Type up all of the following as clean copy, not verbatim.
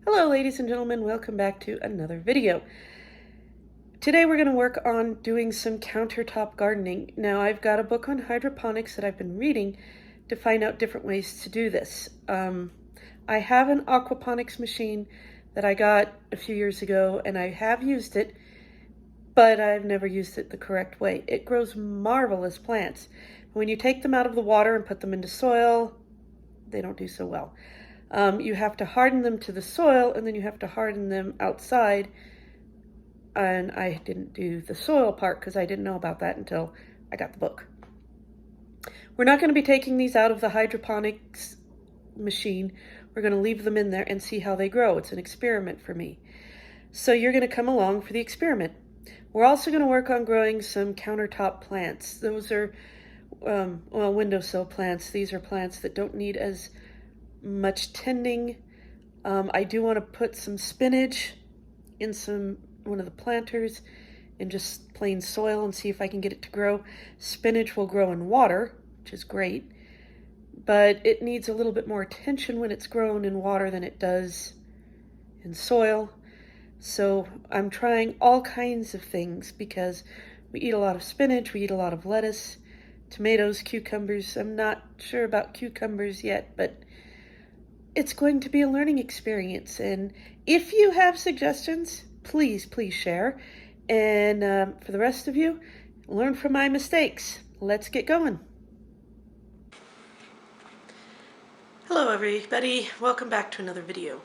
Hello ladies and gentlemen, welcome back to another video. Today we're going to work on doing some countertop gardening. Now I've got a book on hydroponics that I've been reading to find out different ways to do this. I have an aquaponics machine that I got a few years ago and I have used it, but I've never used it the correct way. It grows marvelous plants. When you take them out of the water and put them into soil, they don't do so well. You have to harden them to the soil and then you have to harden them outside. And I didn't do the soil part because I didn't know about that until I got the book. We're not going to be taking these out of the hydroponics machine. We're going to leave them in there and see how they grow. It's an experiment for me. So you're going to come along for the experiment. We're also going to work on growing some countertop plants. Those are, windowsill plants. These are plants that don't need as much tending. I do want to put some spinach in one of the planters in just plain soil and see if I can get it to grow. Spinach will grow in water, which is great, but it needs a little bit more attention when it's grown in water than it does in soil. So I'm trying all kinds of things because we eat a lot of spinach, we eat a lot of lettuce, tomatoes, cucumbers. I'm not sure about cucumbers yet, but it's going to be a learning experience. And if you have suggestions, please share. And for the rest of you, learn from my mistakes. Let's get going. Hello everybody, welcome back to another video.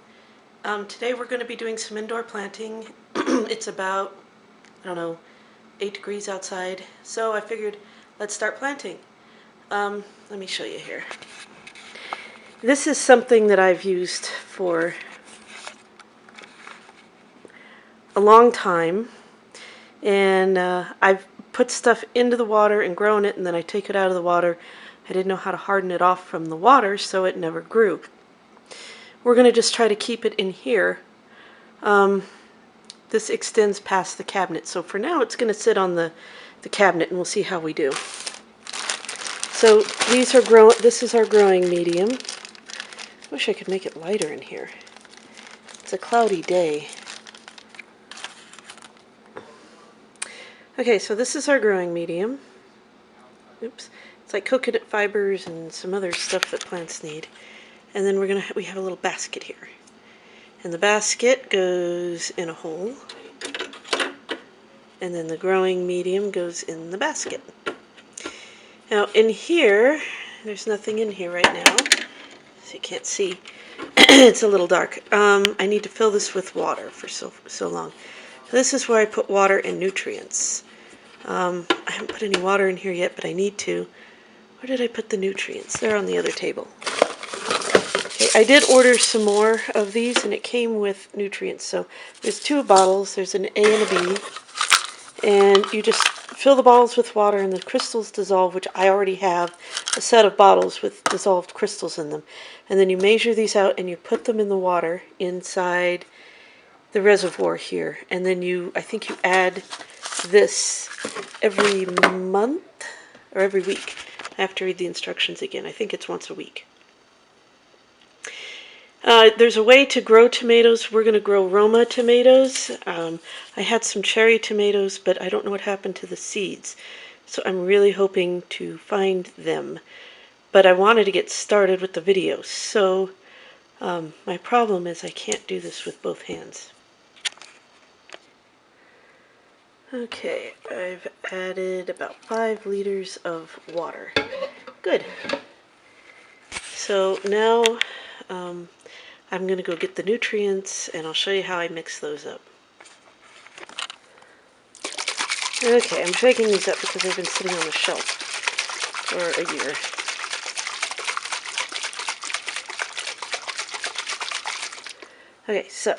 Today we're going to be doing some indoor planting. It's about, 8 degrees outside, so I figured let's start planting. Let me show you here. This is something that I've used for a long time, and I've put stuff into the water and grown it, and then I take it out of the water. I didn't know how to harden it off from the water, so it never grew. We're going to just try to keep it in here. This extends past the cabinet, so for now it's going to sit on the cabinet, and we'll see how we do. So these are this is our growing medium. Wish I could make it lighter in here. It's a cloudy day. Okay, so this is our growing medium. Oops. It's like coconut fibers and some other stuff that plants need. And then we have a little basket here. And the basket goes in a hole. And then the growing medium goes in the basket. Now in here, there's nothing in here right now. So you can't see. It's a little dark. I need to fill this with water for so long. So this is where I put water and nutrients. I haven't put any water in here yet, but I need to. Where did I put the nutrients? They're on the other table. Okay, I did order some more of these, and it came with nutrients. So there's 2 bottles. There's an A and a B. And you just fill the bottles with water, and the crystals dissolve, which I already have a set of bottles with dissolved crystals in them. And then you measure these out, and you put them in the water inside the reservoir here. And then I think you add this every month or every week. I have to read the instructions again. I think it's once a week. There's a way to grow tomatoes. We're going to grow Roma tomatoes. I had some cherry tomatoes, but I don't know what happened to the seeds. So I'm really hoping to find them. But I wanted to get started with the video. So my problem is I can't do this with both hands. Okay, I've added about 5 liters of water. Good. So now I'm going to go get the nutrients, and I'll show you how I mix those up. Okay, I'm shaking these up because they've been sitting on the shelf for a year. Okay, so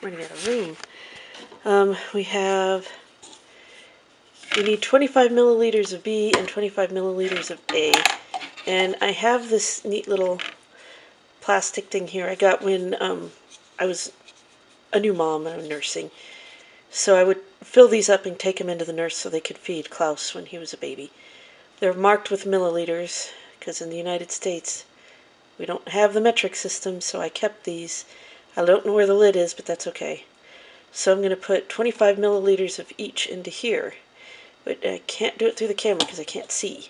running out of room. We need 25 milliliters of B and 25 milliliters of A. And I have this neat little plastic thing here I got when I was a new mom and nursing. So I would fill these up and take them into the nurse so they could feed Klaus when he was a baby. They're marked with milliliters because in the United States We don't have the metric system, so I kept these. I don't know where the lid is, but that's okay. So I'm going to put 25 milliliters of each into here. But I can't do it through the camera because I can't see.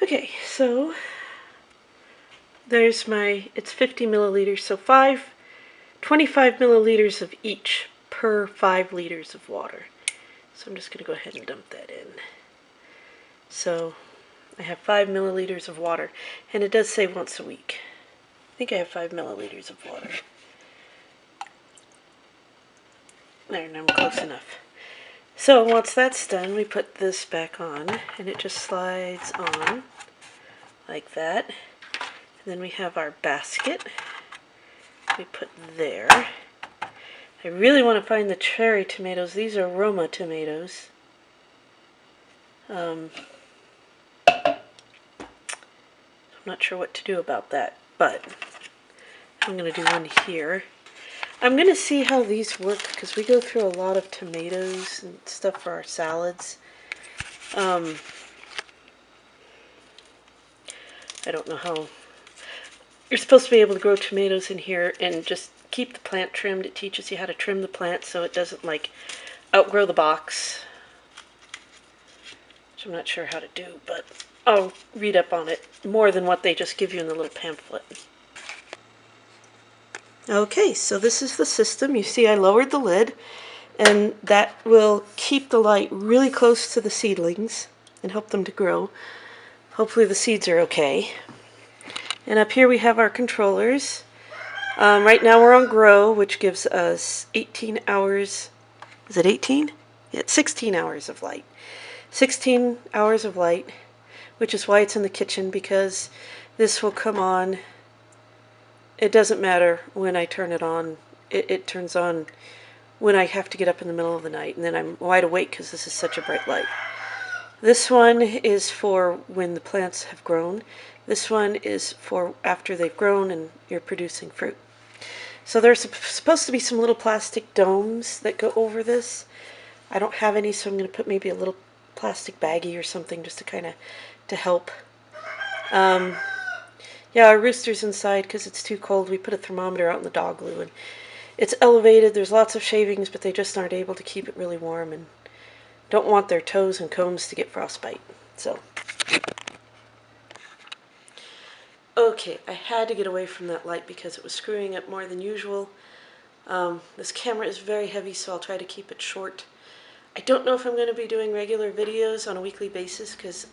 Okay, so there's it's 50 milliliters, so 25 milliliters of each per 5 liters of water. So I'm just going to go ahead and dump that in. So I have 5 milliliters of water, and it does say once a week. I think I have 5 milliliters of water. There, now I'm close enough. So once that's done, we put this back on, and it just slides on like that. And then we have our basket. We put there. I really want to find the cherry tomatoes. These are Roma tomatoes. I'm not sure what to do about that, but I'm going to do one here. I'm going to see how these work because we go through a lot of tomatoes and stuff for our salads. I don't know how. You're supposed to be able to grow tomatoes in here and just keep the plant trimmed. It teaches you how to trim the plant so it doesn't like outgrow the box. Which I'm not sure how to do, but I'll read up on it more than what they just give you in the little pamphlet. Okay, so this is the system. You see I lowered the lid, and that will keep the light really close to the seedlings and help them to grow. Hopefully the seeds are okay. And up here we have our controllers. Right now we're on grow, which gives us 18 hours. Is it 18? Yeah, it's 16 hours of light. 16 hours of light, which is why it's in the kitchen, because this will come on. It doesn't matter when I turn it on. It turns on when I have to get up in the middle of the night, and then I'm wide awake because this is such a bright light. This one is for when the plants have grown. This one is for after they've grown and you're producing fruit. So there's supposed to be some little plastic domes that go over this. I don't have any, so I'm going to put maybe a little plastic baggie or something just to kind of to help. Yeah, our rooster's inside because it's too cold. We put a thermometer out in the dog loo, and it's elevated. There's lots of shavings, but they just aren't able to keep it really warm and don't want their toes and combs to get frostbite. So, okay, I had to get away from that light because it was screwing up more than usual. This camera is very heavy, so I'll try to keep it short. I don't know if I'm going to be doing regular videos on a weekly basis because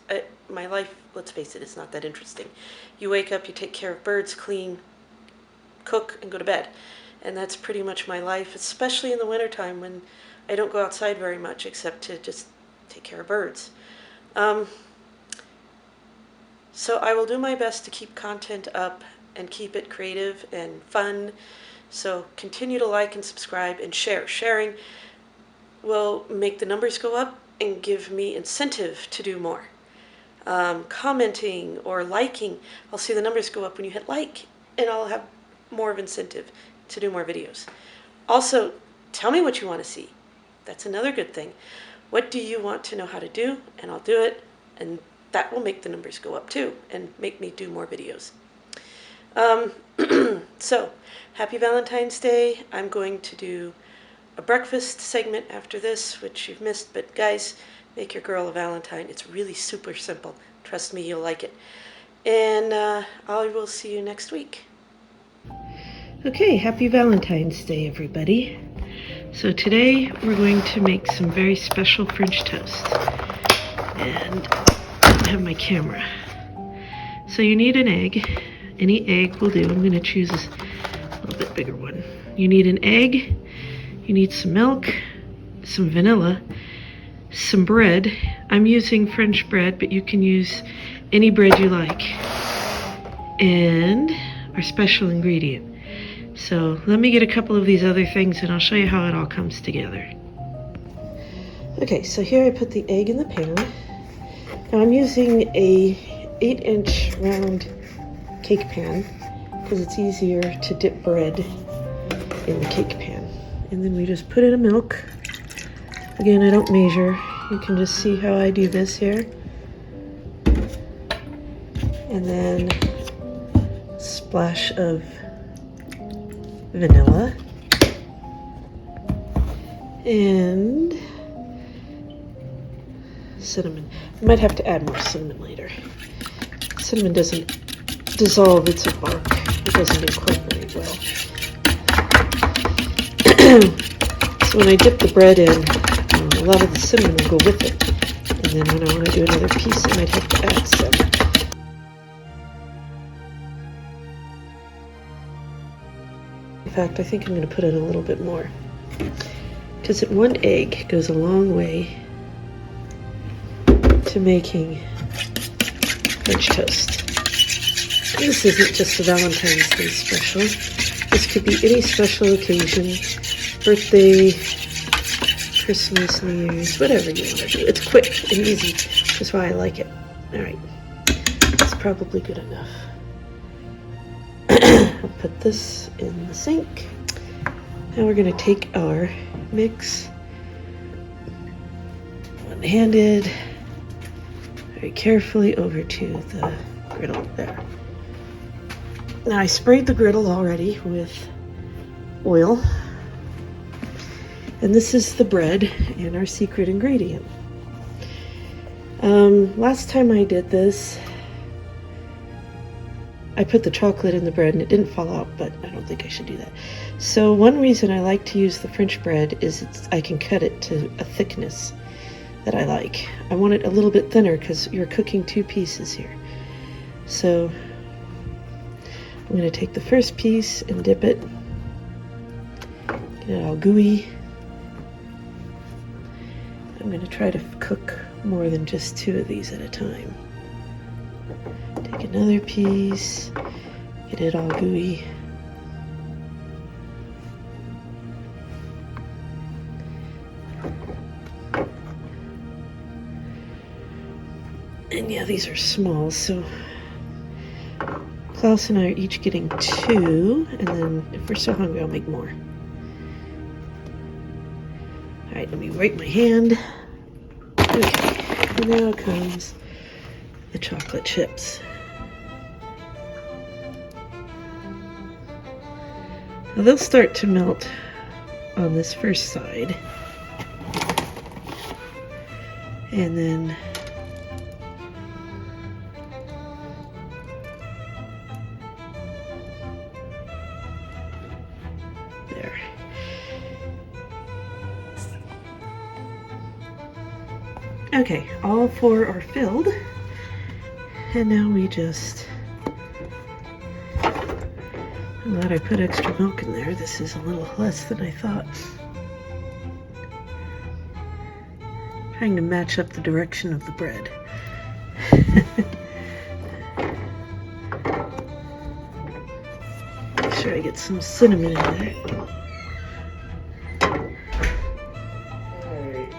my life, let's face it, it's not that interesting. You wake up, you take care of birds, clean, cook, and go to bed. And that's pretty much my life, especially in the wintertime when I don't go outside very much except to just take care of birds. So I will do my best to keep content up and keep it creative and fun. So continue to like and subscribe and share. Sharing will make the numbers go up and give me incentive to do more. Commenting or liking, I'll see the numbers go up when you hit like, and I'll have more of incentive to do more videos. Also, tell me what you want to see. That's another good thing. What do you want to know how to do? And I'll do it, and that will make the numbers go up too and make me do more videos. So, happy Valentine's Day. I'm going to do a breakfast segment after this, which you've missed, but guys, make your girl a Valentine. It's really super simple. Trust me, you'll like it. And I will see you next week. Okay, happy Valentine's Day, everybody. So today we're going to make some very special French toast. And I have my camera. So you need an egg. Any egg will do. I'm going to choose a little bit bigger one. You need an egg. You need some milk, some vanilla, some bread. I'm using French bread, but you can use any bread you like. And our special ingredient. So let me get a couple of these other things and I'll show you how it all comes together. Okay, so here I put the egg in the pan. Now I'm using a 8-inch round cake pan because it's easier to dip bread in the cake pan. And then we just put in a milk. Again, I don't measure. You can just see how I do this here. And then a splash of vanilla. And cinnamon. I might have to add more cinnamon later. Cinnamon doesn't dissolve, it's a bark. It doesn't incorporate well. So when I dip the bread in, a lot of the cinnamon will go with it. And then when I want to do another piece, I might have to add some. In fact, I think I'm going to put in a little bit more. Because one egg goes a long way to making French toast. And this isn't just a Valentine's Day special. This could be any special occasion, birthday, Christmas, New Year's, whatever you want to do. It's quick and easy. That's why I like it. All right, it's probably good enough. I'll put this in the sink. Now we're going to take our mix, one-handed, very carefully over to the griddle there. Now I sprayed the griddle already with oil. And this is the bread and our secret ingredient. Last time I did this, I put the chocolate in the bread and it didn't fall out, but I don't think I should do that. So one reason I like to use the French bread is I can cut it to a thickness that I like. I want it a little bit thinner because you're cooking two pieces here. So I'm going to take the first piece and dip it, get it all gooey. I'm going to try to cook more than just two of these at a time. Take another piece, get it all gooey. And yeah, these are small, so Klaus and I are each getting two, and then if we're so hungry, I'll make more. All right, let me wipe my hand. Okay, and now comes the chocolate chips. Now they'll start to melt on this first side. And then there. Okay, all four are filled. And now we just, I'm glad I put extra milk in there. This is a little less than I thought. Trying to match up the direction of the bread. Make sure I get some cinnamon in there. Alright.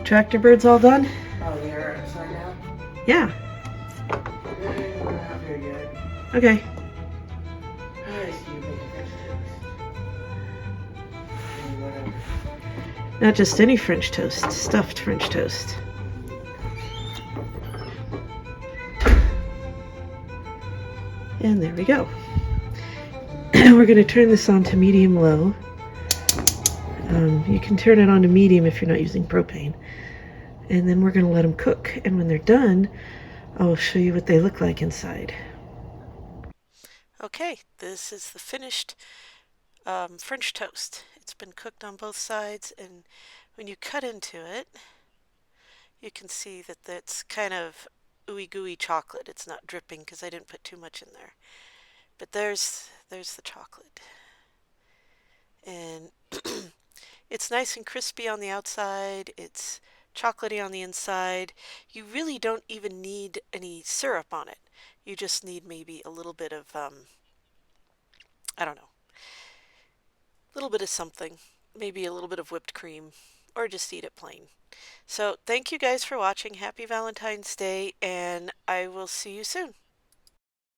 Tractor bird's all done? Oh, you're upside down? Yeah. We're not very good. Okay. Alright, so you make French toast. Whatever. Not just any French toast, stuffed French toast. And there we go. We're going to turn this on to medium-low. You can turn it on to medium if you're not using propane. And then we're going to let them cook. And when they're done, I'll show you what they look like inside. Okay, this is the finished French toast. It's been cooked on both sides, and when you cut into it, you can see that it's kind of ooey gooey chocolate. It's not dripping because I didn't put too much in there. But there's the chocolate. And it's nice and crispy on the outside. It's chocolatey on the inside. You really don't even need any syrup on it. You just need maybe a little bit of, I don't know, a little bit of something. Maybe a little bit of whipped cream, or just eat it plain. So thank you guys for watching. Happy Valentine's Day, and I will see you soon.